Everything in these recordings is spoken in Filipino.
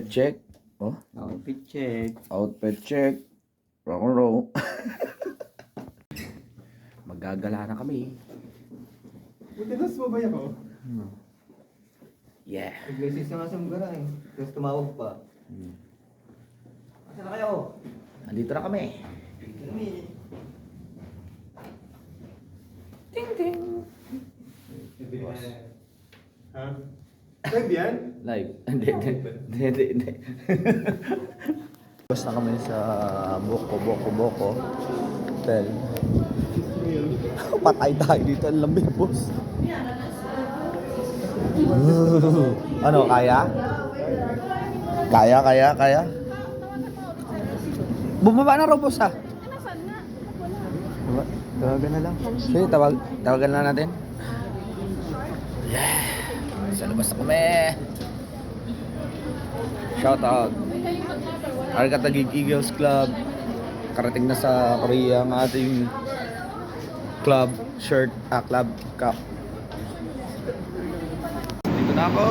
check. Oh, Outfit check. outfit check. Rock and roll. Magagala na kami. Matinas mo ba ako? Yeah. Nag-message na nga sa mga eh. Tapos tumawag pa. Asa na kayo? Nandito na kami. Kami. Ting ting. Ha? Live yan? Live. Hindi. Basta kami sa Boko Hotel. Patay tayo dito. Ang lamig, boss. Ano, kaya? Kaya? Bumaba na raw, boss, ha? Tawagan na lang. Sige, tawagan na natin. Yeah. Sa labas na kami. Shout out. Argatagig Eagles Club. Karating na sa Korea ang ating club shirt, club cup. Dito na ako.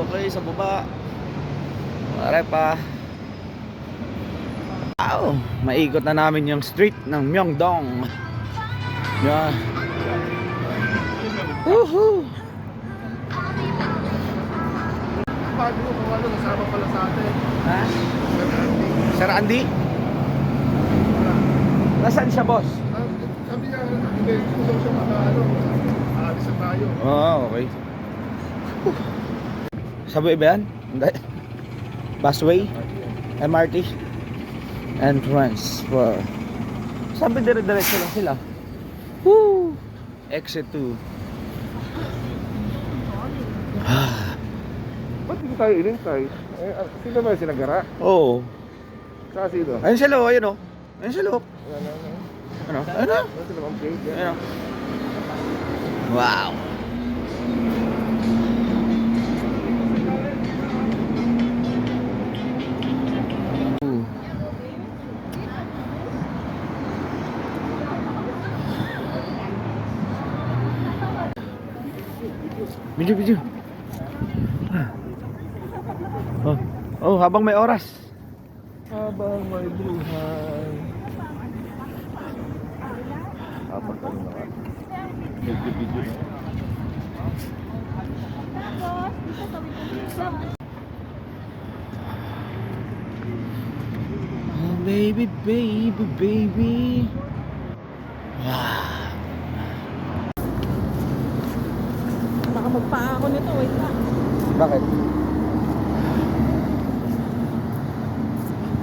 Okay, sa baba. Mare pa. Wow, maikot na namin yung street ng Myeongdong. Yan. Woohoo! Paano mo kung ano, kasama pala sa atin. Ha? Sir Andy? Nasaan siya, boss? Sabi niya, hindi, gusto ko siya makaano, aalis na tayo. Okay. Subway ba yan? Hindi. Busway? MRT? And transfer. Sabi dire-diretso lang sila. Woo! Exit 2. Ba't hindi tayo inintay? Sino ba yung sinagara? Oo. Sa sino? Ayun sila, ayun o. Ayun sila. Ano? Ayun o. Ano sila ang plate? Ayun o. Wow. Video. Oh, habang may oras. Habang may buhay. Apat ka na naman. Video na. Oh, baby. Wow. Baka magpaa ako nito, wait lang. Bakit?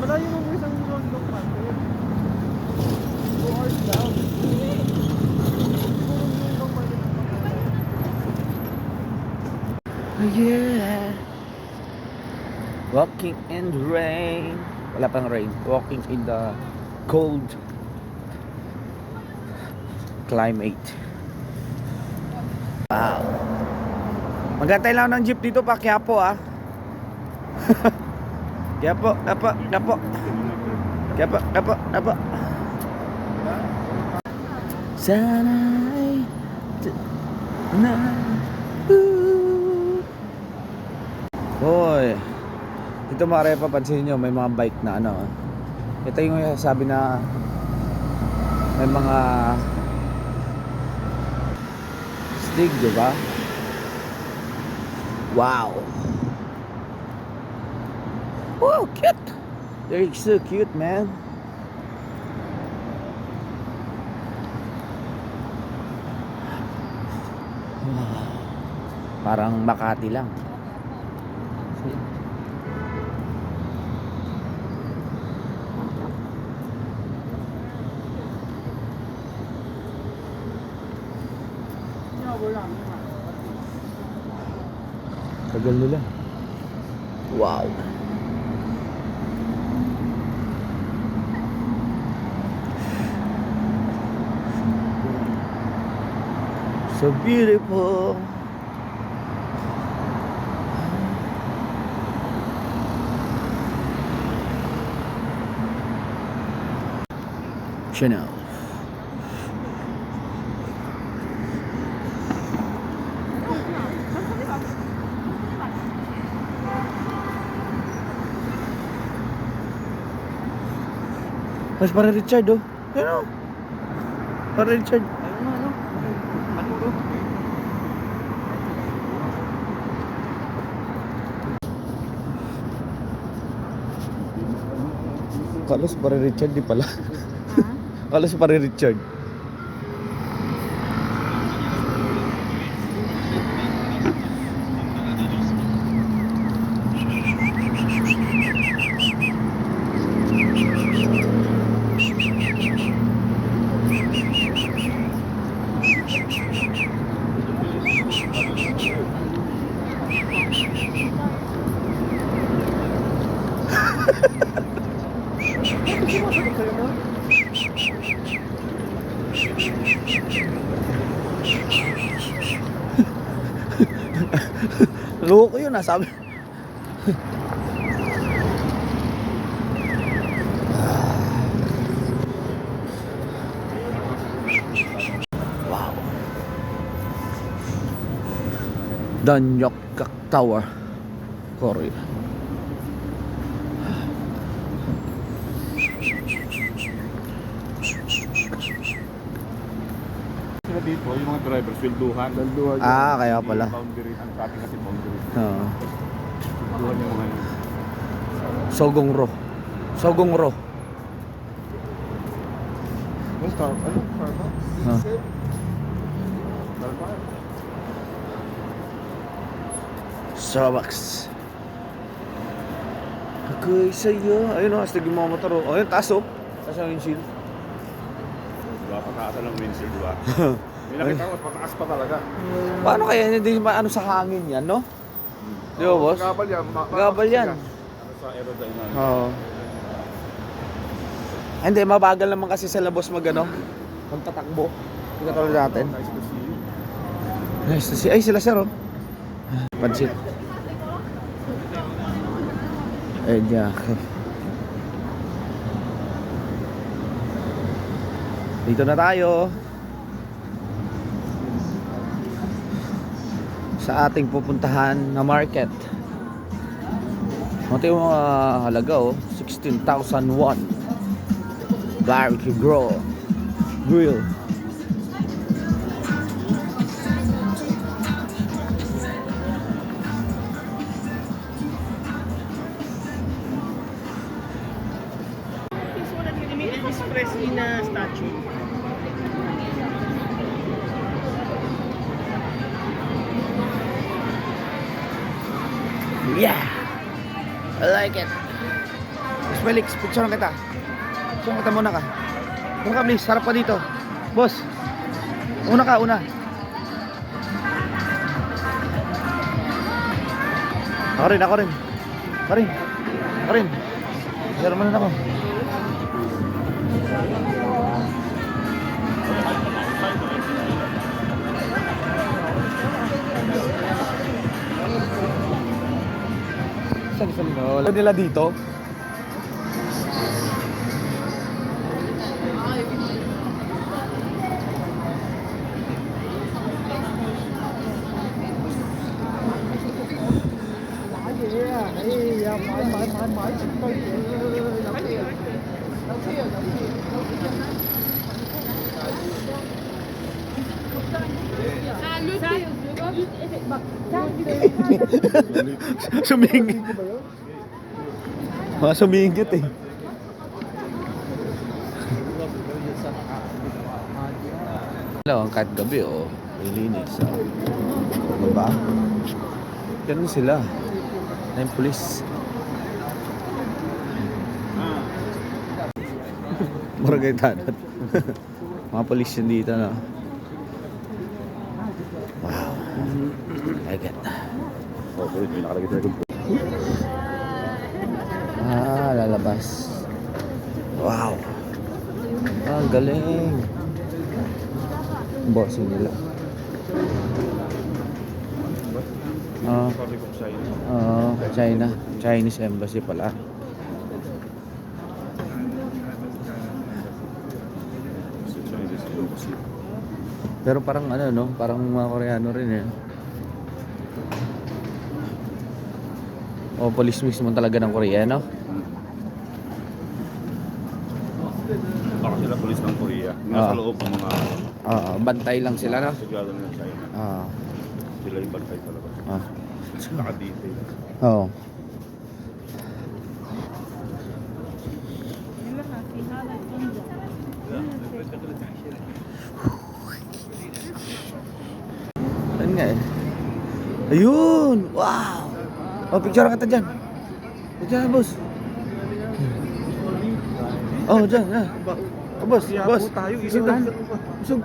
Malayo mo isang London pa. 2 hours down. Yeah. Walking in the rain. Wala pang rain. Walking in the cold climate. Wow. Magantay lang ng jeep dito pa Quiapo, ah. Quiapo. Sana'y na. Hoy. Dito mga papansin nyo, may mga bike na ano. Ito yung sabi na may mga stig, diba? Wow. Oh, cute. They're so cute, man. Parang Makati lang. Tagal nila. Wow. So beautiful. Chanel. Mas para Richard oh. Ayun oh. Para Richard. Ayun nga, no? Ano to? Kalos para Richard di pala. Ha? Kalos para Richard. Loko yun ah, sabi. Wow. Danyok Tower, Korea. Sila dito, yung mga driver, swelduhan. Ah, kaya pala. Boundary, ang ating kasi boundary. Oo. Swelduhan yung mga yun. Sogong Ro. Sogong Ro. Yung Starbucks? Ah. Starbucks? Starbucks. Agay sa'yo. Ayun o, hasta yung mga motor o. Ayun, taas o. Taas ang windshield. Diba, pataasa ng windshield, diba? May nakita ko, pataas pa talaga. Paano kaya hindi ano sa hangin yan, no? Di ba, boss? Gabal yan. Gabal yan. Ano sa aerodynamic. Oo. Hindi, mabagal naman kasi sila boss magano. Magtatakbo. Hindi katulad natin. Nice to see you. Nice to see. Ay, sila sir oh. Pansit. Eh, Jack. Dito na tayo. Sa ating pupuntahan na market. Ito yung mga halaga oh. 16,001. Barbecue grill. This one at may Elvis Presley na statue. Yeah! I like it. Mas Felix, picture kita. Picture kita muna ka. Muna ka please, harap ka dito. Boss, una ka, una. Ako rin. Picture naman ako. Saan mo? Wala nila dito? Sumingit. Mga sumingit eh. Ang kahit gabi oh, lilinis. Diba? Ganun sila. Na yung pulis. Barangay Tanat. Mga pulis yun dito na. Wow. I get that. Ah, lalabas. Wow. Ah, galing. Bossing nila. Ah, China. Chinese embassy pala. Pero parang ano no, parang mga Koreano rin eh. O police mismo talaga ng Koreano. sila pulis ng Korea. Nasa loob ng mga Bantay lang sila, no? sigado ng China. Sila yung bantay talaga. Naka-detail. Oo. Ayun nga eh. Ayun! Wow! Oh, picture kita dyan. Picture na, boss. Oh, dyan. Oh, boss. Boss. Isog na. Isog.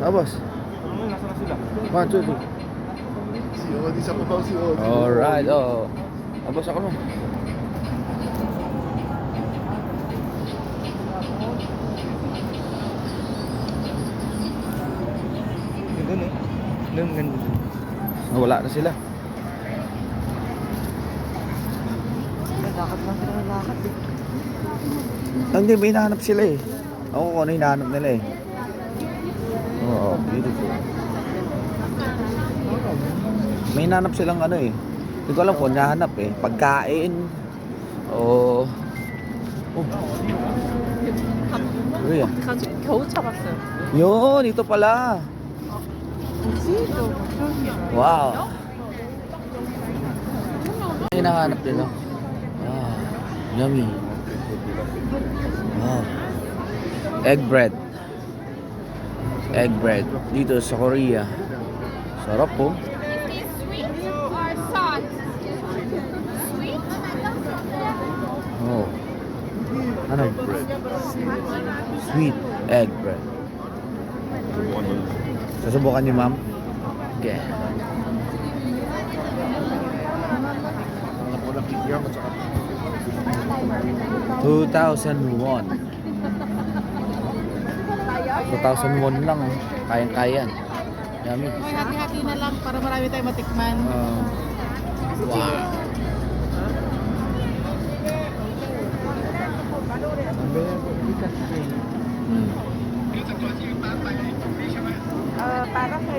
Ah, boss. Nasa na sila? 1, 2, 3. Si Odi sa kabaw si Odi. Alright, oh. Ah, boss, ako mo. Ganda no? Nung ganda. Wala na sila. Lakad lang sila ng lakad eh. Hindi, may hinahanap sila eh. Ako kung ano hinahanap nila eh. Oo, beautiful. May hinahanap silang ano eh. Hindi ko alam kung hinahanap eh. Pagkain. O... Ano yan? 겨우 잡았어요. Yun, ito pala. Wow. Hinahanap nila. Wow. Yummy. Wow. Egg bread. Egg bread. Dito sa Korea. Sarap po. Is this sweet or salt? Sweet? Oh. Ano? Sweet egg bread. Susubukan niyo, ma'am? Okay. Ako na kikiam at saka 2,001. 2,001 lang oh. Kayang-kaya. Yummy. Hati-hati na lang para marami tayong matikman. Wow. Para sa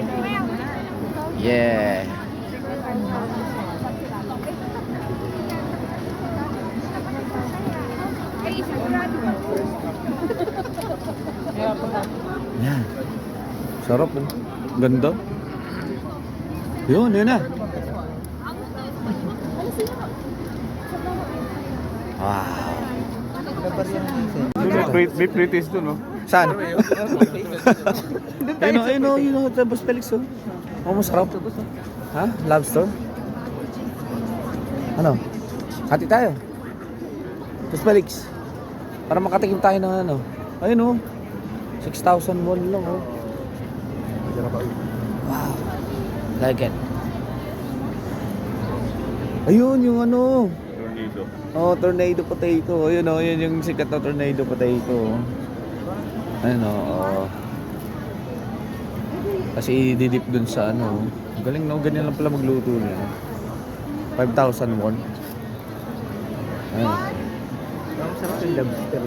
Yeah. Yan. Sarap oh. Ganda. Yun na. Wow. may pre-taste doon, no? Saan? Ayun o, Boss Felix oh. Oh, masarap. Ha? Lobster? Ano? Hati tayo. Boss Felix. Para makatikim tayo ng ano. Ayun oh. 6,001 lang oh. Wow. Like it. Ayun yung ano. Tornado. Oh, tornado potato. Ayun oh, yun yung sikat na tornado potato. Ayun oh. Kasi i-dip dun sa ano. Galing no, ganyan lang pala magluto niya. 5,001. Ayun. Ang sarap yung lobster.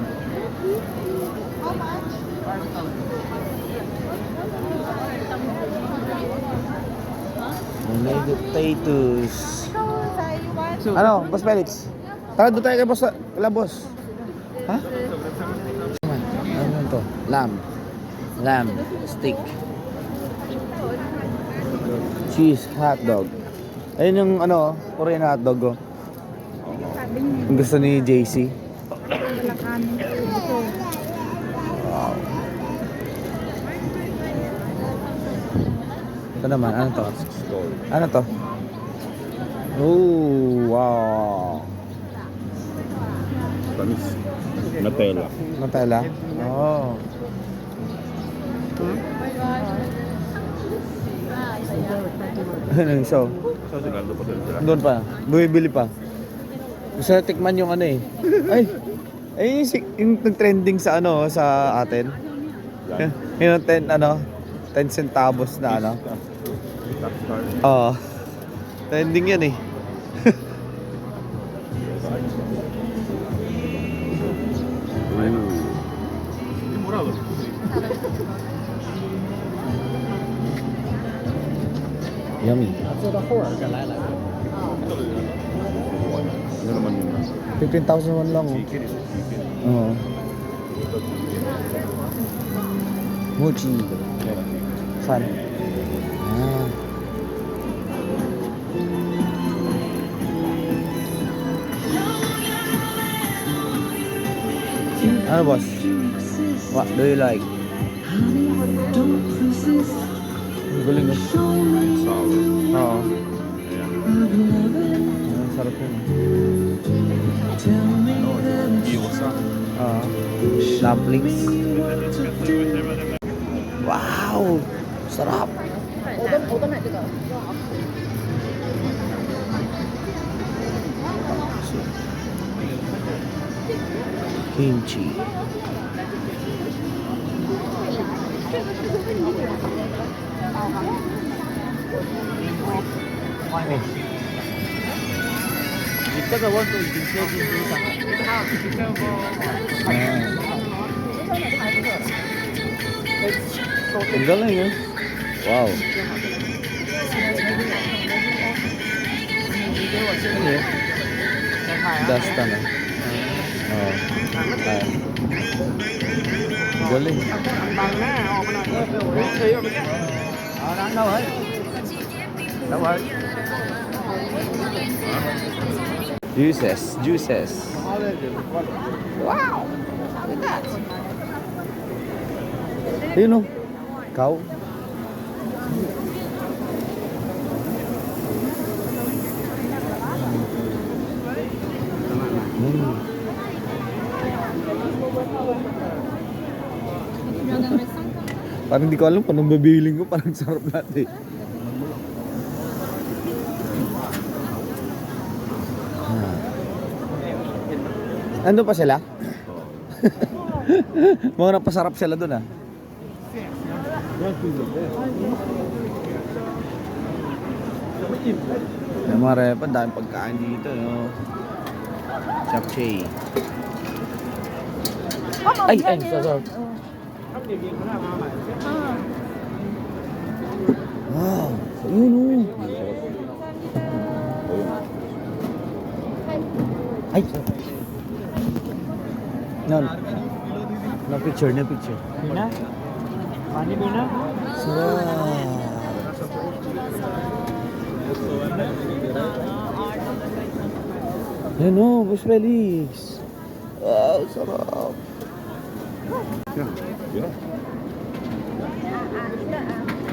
Tornado potatoes. Ano, Boss Felix? Tara doon tayo kay Boss. Wala, Boss. Ha? Ano to? Lamb. Steak. Cheese hotdog. Ayun yung ano, Korean hotdog oh. Ang gusto ni JC. Wow. Ito naman, ano to? Ano to? Oh, wow. Tamis. Nutella. Nutella? Oh. Ano yung show? So, sinando pa din sila. Doon pa. Bumibili pa. Gusto na tikman yung ano eh. Ay yung nag-trending sa ano, sa atin. Yan. Yung 10 centavos na ano. Rockstar. Oo. Trending yan eh. Yummy. Ano naman yun? 15,001 lang oh. Chicken. Oo. Mochi. Saan? Ah. Ano boss? What do you like? Ang galing eh. Solid. Oo. Ayan. Ang sarap yun. Iwasa. Oo. Dumplings. Wow! Sarap! Kimchi. Ang galing eh. Wow. Ano yun? Dasta na. Oo. Ayan. Ang galing. Juices. Juices. Wow! Look at that. Yun o. Cow. Parang di ko alam paano babiling ko, parang sarap natin. Ando pa sila? Mga napasarap sila dun ah. Yung mga repa, daming pagkain dito, no? Japchae. Ay, sorry. Wow, yun oh. Ay, no picture, no picture. Bina? Mani Bina? Sarap. Yan o, Boss Felix. Wow, sarap. Yeah.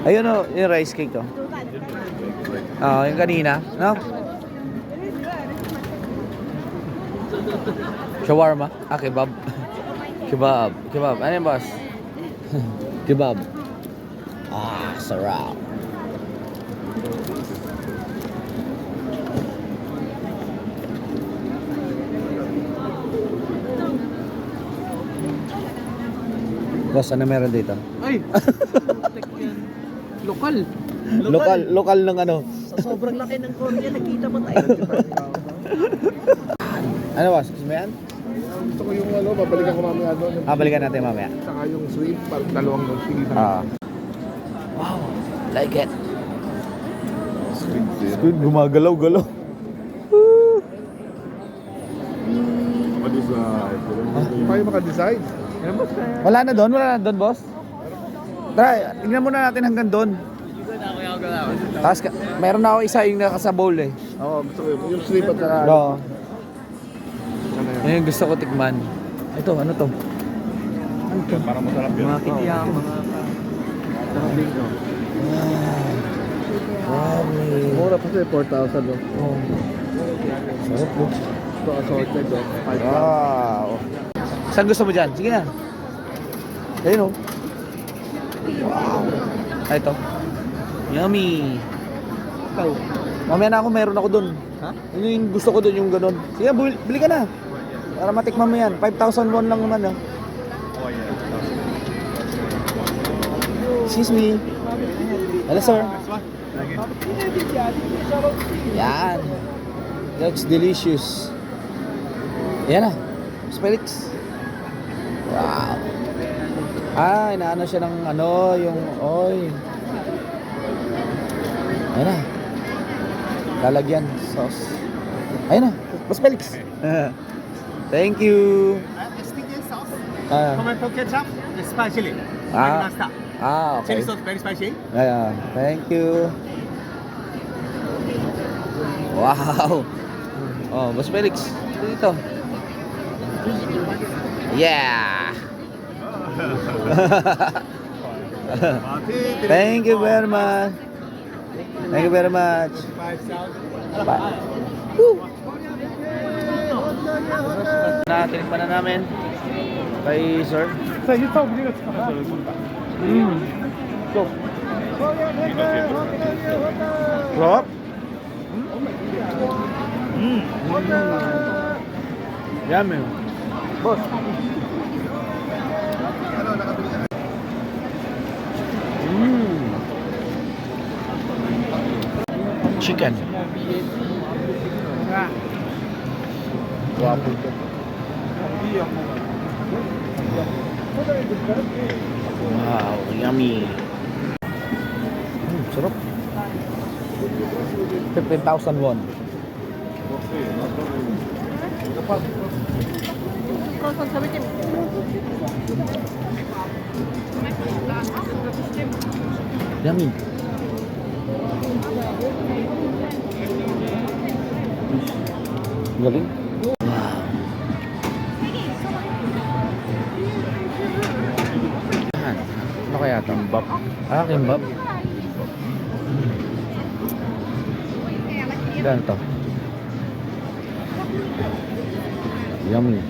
Ayun o, yung rice cake to. Oo, yung kanina, no? Shawarma? Ah, kebab. Kebab. Kebab. Ano yung boss? Kebab. Ah, sarap. Boss, ano meron dito? Ay! Lokal! Lokal ng ano? Sa sobrang laki ng Korea, nakita mo tayo. Ano boss? Gusto mo yan? Gusto ko yung ano, babalikan ko mamaya doon. Ah, balikan natin mamaya. Saka yung sweet, parang dalawang doon. Sige na. Ah. Wow, like it. Squid din. Squid, gumagalaw-galaw. Maka-design. Paano maka-decide? Wala na doon, boss. Tara, tingnan muna natin hanggang doon. Tapos, meron na ako isa yung nasa bowl eh. Oo, gusto ko yung sweet at saka... Oo. Ano yun? Yan yung gusto ko tikman. Ito, ano to? Yan, parang masarap yun. Mga kikiyak, mga... Sarap din ko. Grabe. Mura pa siya, 4,000 doon. Oh. Sarap po. Ito assorted doon, 5,000. Wow. Saan gusto mo dyan? Sige na. Ayun oh. Wow. Ah, ito. Yummy. Ikaw? Mamaya na ako, meron ako dun. Ha? Yun yung gusto ko dun, yung ganun. Sige, bili ka na. Para matikman mo yan. 5,000 won lang naman, oh. Excuse me. Hello, sir. Yan. Looks delicious. Yan na. Felix. Wow. Ah, inaano siya ng ano, yung oy. Ayun na. Lalagyan sauce. Ayun na. Mas Felix. Thank you. Ah. tomato ketchup, spicy. Ah. Pasta. Okay. Chili sauce very spicy. Ayan. Thank you. Wow. Oh, Boss Felix. Dito. Yeah. Thank you very much. Thank you very much. Bye. Woo. Tinikman na namin kay sir. Go. Rob? Yummy. Boss. Chicken. Guwapo ito. Wow, yummy. Sarap. 15,000 won. Yummy. Galing. Ano kaya ito? Kimbap. Ah, kimbap. Gano'n to? Yummy.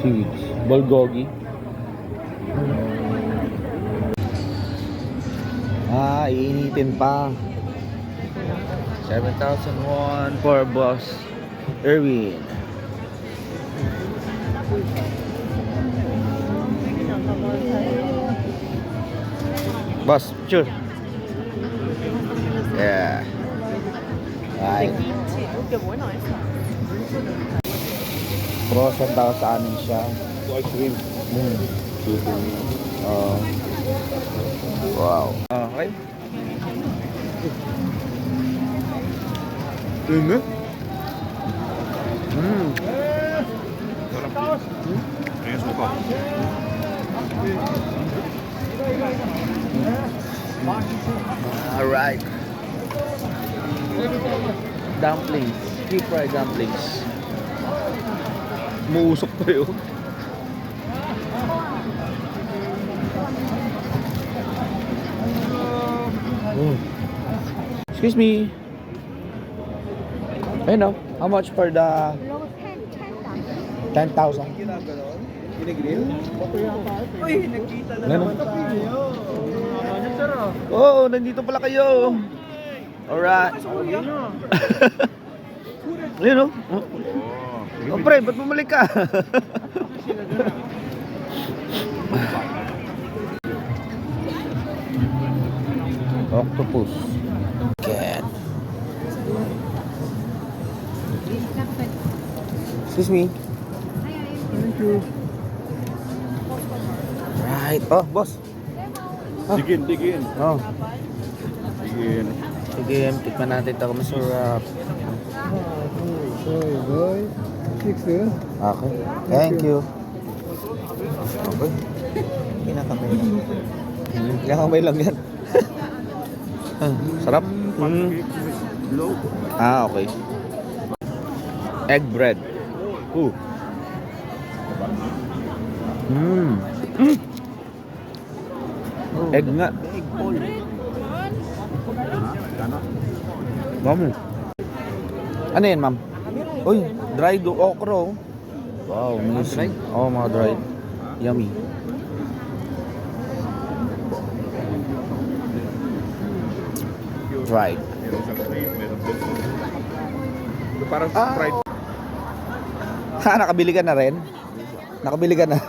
Seaweeds. Bulgogi. Ah, iinitin pa. 7,000 won for Boss Erwin. Boss, picture. Yeah. Right. Frozen daw sa amin siya. Ice cream. Wow. Okay. Ini? Kayaknya suka. Alright. Dumplings. Deep fried dumplings. Muusok pa yun. Excuse me. Ayun no? How much for the 10,000? Ano? Oh, nandito pala kayo. Alright. Ayun no? Oh, pre, ba't bumalik ka? Octopus. Cat. Excuse me. Thank you. Right. Oh, boss. Digin. Oh. Digin. Sige, tikman natin ito. Masarap. Okay. Thank you. Okay. Kinakamay lang. Kinakamay lang yan. Sarap. Ah, okay. Egg bread. Ooh. Egg nga. Dami. Ano yan, ma'am? Uy, dried okra. Wow, amazing. Oh, mga dried. Yummy. Dried. Meron siyang cream, meron din. Parang Sprite. Ha, nakabili ka na rin? Nakabili ka na?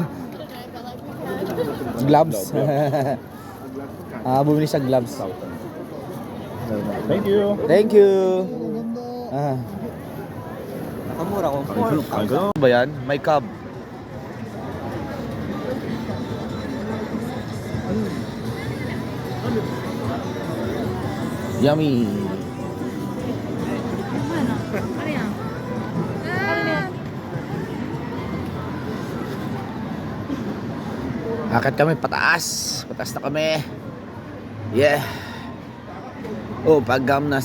Gloves. Bumili sa gloves. Thank you. Thank you. Nakamura ko. Ano ba yan? May cub. Yummy. Akit kami pataas. Pataas na kami. Yeah. Oh, Pagamnam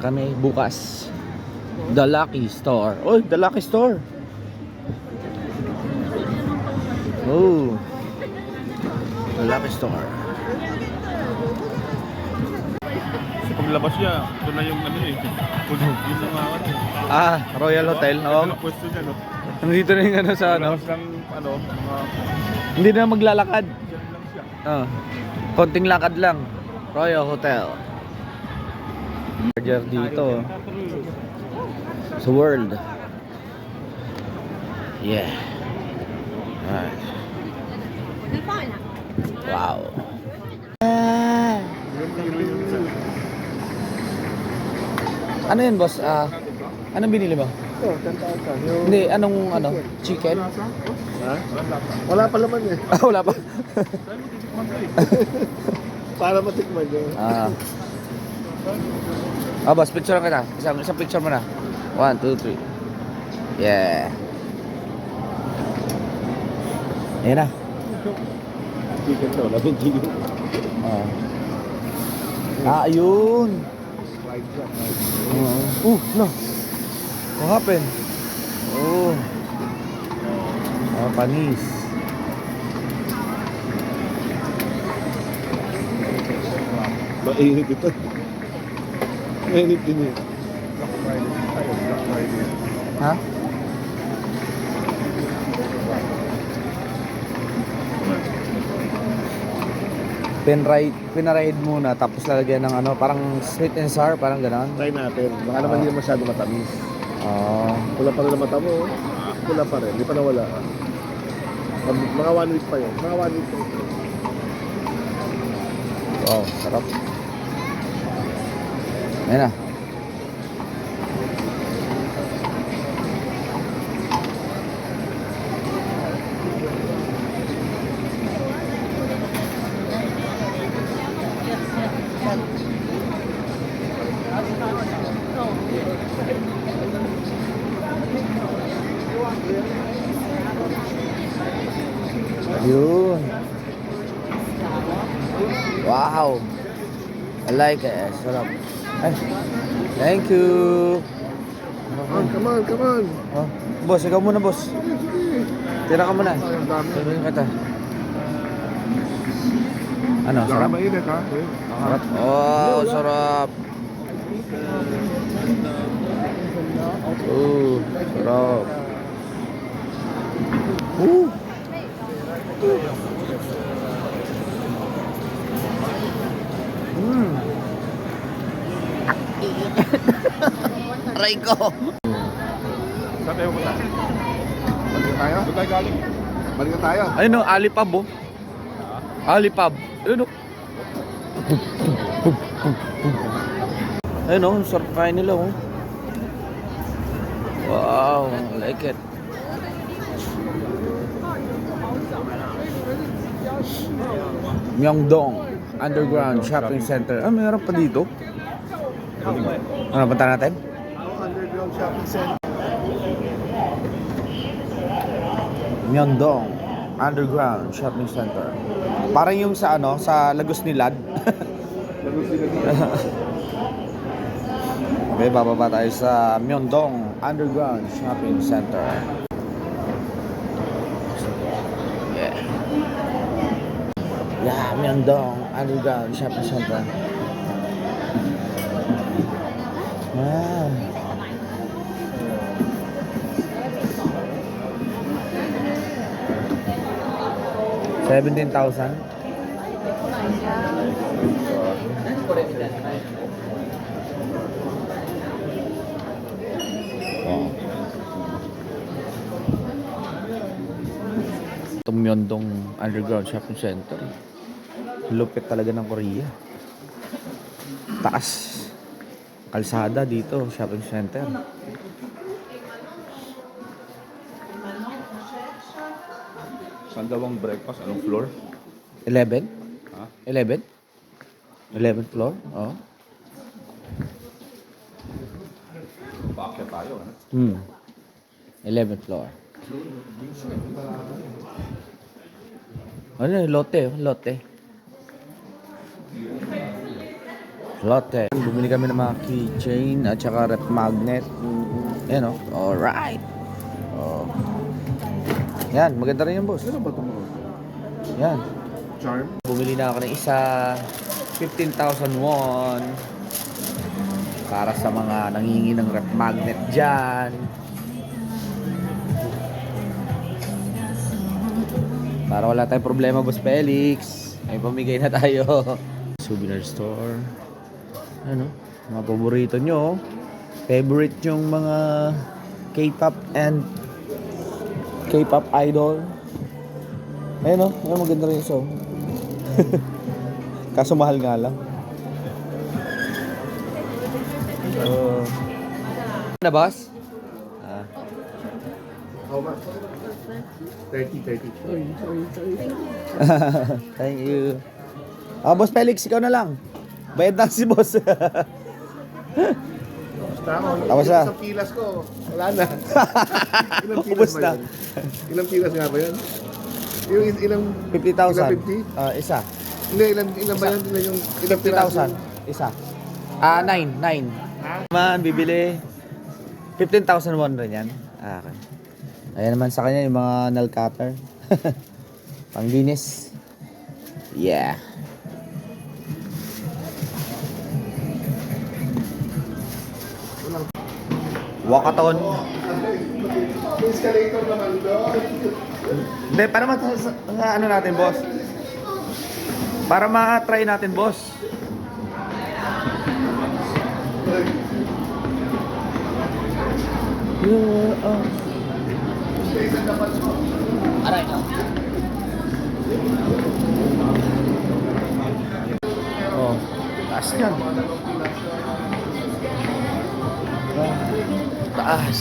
kami bukas. The Lucky Store. Oh, The Lucky Store. Oh. The Lucky Store. Sa paglabas niya, ito na yung ano eh. Yung mga Royal Hotel. Oh. Yung pwesto niya, no? Nandito na yung ano sa ano. Labas ng ano, mga Hindi na maglalakad. dyan lang siya. Konting lakad lang. Royal Hotel. Charger dito. Sa World. Yeah. Alright. Wow. Ano yun, boss? Anong binili mo? Oh, 10,000. Hindi, anong chicken? Ha? Wala pa laman eh. Wala pa. Para matikman yun. Boss, picture kita. Isang picture mo na. 1, 2, 3. Yeah. Ayan na. Chicken to, wala yung chicken. Ayun. Fried siya. No. What happened? Oh. Panis. Mainit ito. Mainit din eh. Black Friday. Ayun, Black Friday. Ha? Pinaride muna tapos lalagyan ng parang sweet and sour, parang gano'n. Try natin. Baka naman hindi masyado matamis. Pula pa rin ang mata mo. Pula pa rin. Hindi pa nawala. Mga 1 week pa yun. Mga 1 week pa yun. Wow, sarap. Ayan na. Yun. Wow. I like it. Sarap. Ay. Thank you. Come on. Boss, ikaw muna, boss. Tira ka muna. Ang dami. Turuin kita. Ano, Sarap sarap? mainit ha? Sarap. Oh, sarap. Sarap. Aray ko. Saan tayo punta? Balik na tayo? Saan tayo galing? Balik na tayo. Ayun o, Alipab oh. Alipab. Ayun o. Ayun o, sarap kain nila oh. Wow, I like it. Myeongdong Underground Shopping Center. Mayroon pa dito. Ano, punta natin? Underground shopping center. Myeongdong Underground Shopping Center. Parang yung sa sa Lagos ni Lad. Okay, bababa tayo sa Myeongdong Underground Shopping Center. Yeah, Myeongdong Underground Shopping Center. Wow. $17,000. Wow. Itong Myeongdong Underground Shopping Center. Lupit talaga ng Korea. Taas. Kalsada dito, shopping center. Saan daw ang breakfast? Anong floor? 11? Ha? 11? 11th floor? Oh. Paakyat tayo, ano? 11th floor. Ano yun? Lotte, oh. Lotte. Lotte. Bumili kami ng mga keychain at saka rep magnet. Ayan, oh. Alright. Oh. Yan, maganda rin yan, boss. Ano ba ito mo? Yan. Charm? Bumili na ako ng isa. 15,000 won. Para sa mga nangingi ng rep magnet dyan. Para wala tayong problema, Boss Felix. May pamigay na tayo. Souvenir store. Ano? Mga paborito nyo. Favorite yung mga K-pop and K-pop idol. Ayun o. Ayun, maganda rin yung song. Kaso mahal nga lang. Na, boss? Ah. How much? 30. Thank you. Boss Felix, ikaw na lang. Bayad na si boss. Tapos na. Isang pilas ko. Wala na. Ilang Ubus pilas ba na. yan? Ilang pilas nga ba yan? Yung ilang... 50,000. Ilang 50? Isa. Hindi, ilang ba yan? Ilang piraso? 50,000. Isa. 9. Man, bibili. 15,000 won rin yan. Okay. Ayan naman sa kanya yung mga nail cutter. Panglinis. Yeah. Walkathon. Escalator naman doon. Hindi, para ano natin, boss. Para ma-try natin, boss. Aray ka. Oh, taas yan. Taas.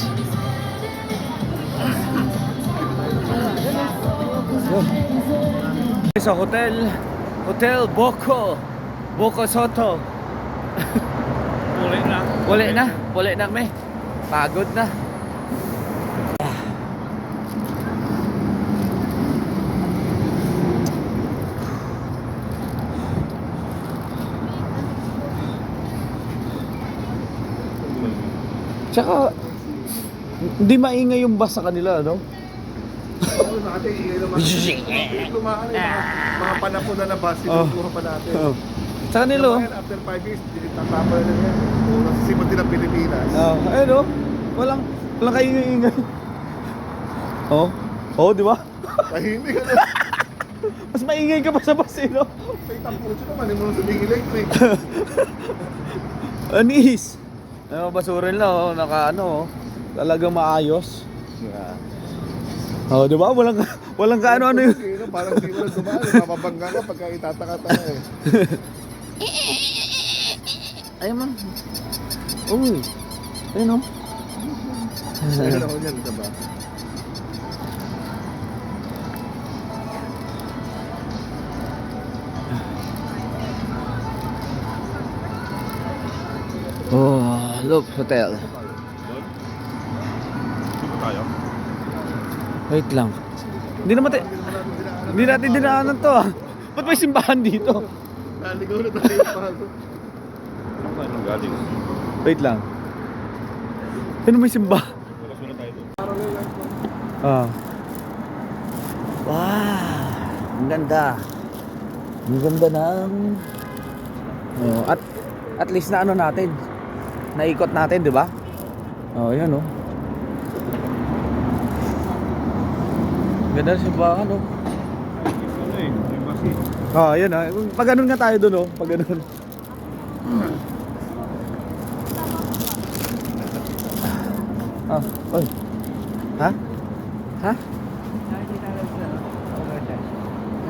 Sa Hotel Boko Soto. Uli na kami. Pagod na. Tsaka hindi maingay yung bus sa kanila, no? Dati, lumaan mga panahon na bus, sinukuha pa natin. Sa kanila, oh. After 5 years, tatapa na yan. Nasisimot din ang Pilipinas. Ayun, oh. Walang kaingay-ingay. Oh, di ba? Tahimik ka na. Mas maingay ka pa sa bus, eh, no? Sa itampucho naman, hindi mo na sabihin electric. Anis. Basurin lang, oh. Oh. Talagang maayos. Oh, di ba? Walang kaano-ano yun. Parang hindi mo na dumaan. Mapabangga ka pagka itataka-taka eh. Ayun, man. Uy. Ayun, oh. Ayun ako niyan, diba? Loop Hotel. Dito tayo. Wait lang. Hindi natin dinaanan to, ah. Ba't may simbahan dito? Naligaw na tayo pa. Saan nang galing? Wait lang. Ano may simbahan? Wala na tayo doon. Wow. Ang ganda. Ang ganda ng... at least na ano natin. Naikot natin, di ba? Yan, oh. Ganda ng simbahan, oh. Ano eh, yung basi. Yan, ah. Pag ganun nga tayo dun, oh. Pag ganun. Oy. Ha?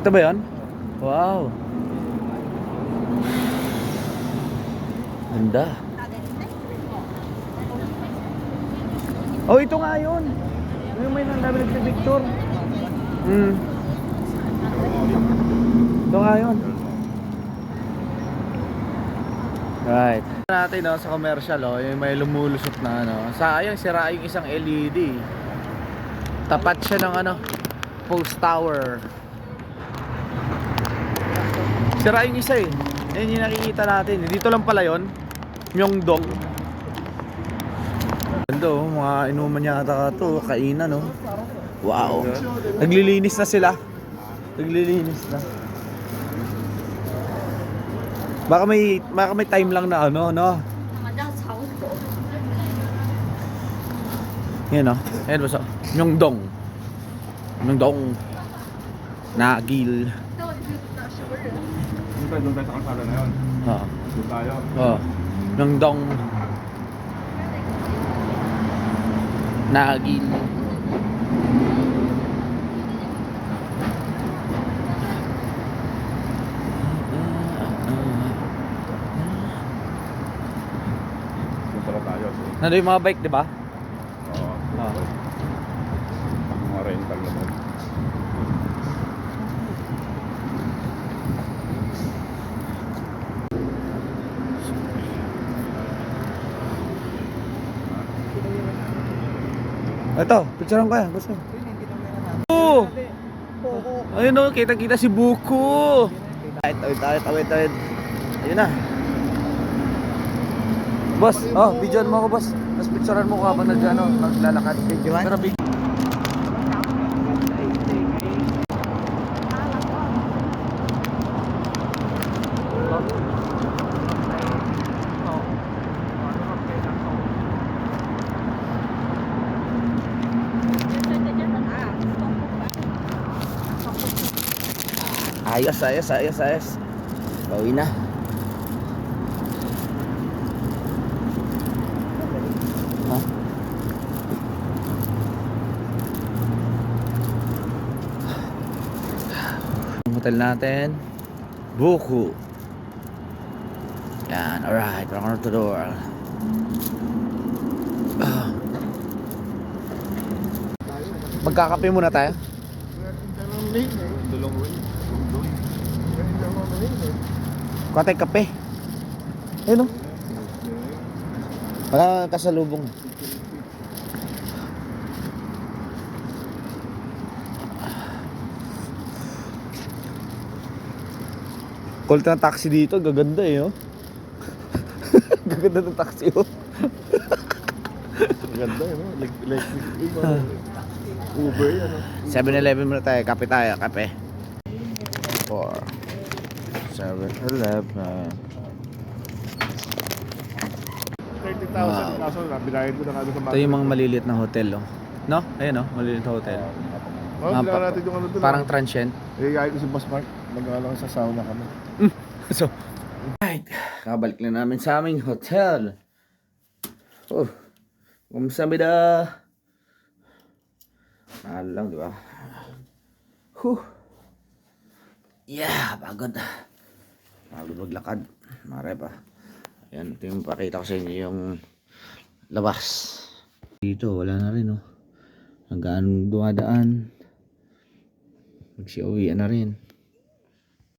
Ito ba yan? Wow. Ganda. Oh, ito nga yun. Yung may nang dami nagpipicture. Ito nga yun. Right. Natin, no, sa commercial, oh, yung may lumulusot na ano. Sayang sira yung isang LED. Tapat siya ng ano, post tower. Sira yung isa eh. Yan yung nakikita natin. Dito lang pala yun. Myeongdong. Ganda oh, mga inuman yata to. Kainan oh. Wow. Naglilinis na sila. Naglilinis na. Baka may time lang na ano, no? Yan oh. Ayan ba so? Myeongdong. Myeongdong. Nagil. Doon tayo sa kalsada na yun. Oo. Doon tayo. Oh. Myeongdong. Nagil. Doon pala tayo. Nandun yung mga bike, di ba? Oo. Oo. Mga rental na doon. Ito, picturean ko yan. Gusto. Oh! Ayun o, kita-kita si Buko. Tawid. Ayun na. Boss, oh, videoan mo ako, boss. Tapos picturean mo ko habang naglalakad. Videoan? Pero ayos. Bawi na. Ha? Ang hotel natin, Buko. Yan, alright. Welcome to the door. Magkakape muna tayo. Kuha tayo kape. Ayun o. Wala kasalubong. Call ng taxi dito, gaganda eh oh. Gaganda ng taxi oh. Ganda eh, no? Electric Uber yan, no? 7-Eleven muna tayo, kape tayo, kape. 4 7-Eleven. 30,000 Wow. kaso binayan ko na kami sa Ito yung mga maliliit na hotel oh. No? Ayun oh, maliliit na hotel. Oh, Mga bilangan natin yung ano doon. Parang transient. Igayin ko si Boss Mark. Mag-alang sa sauna kami. So, right. Kabalik na namin sa aming hotel. Oh, kumusta bida? Mahal lang, di ba? Yeah, pagod. Pagod maglakad. Mare pa. Ayan, ito yung pakita ko sa inyo yung labas. Dito, wala na rin, oh. Hanggang dumadaan. Magsiuwian na rin.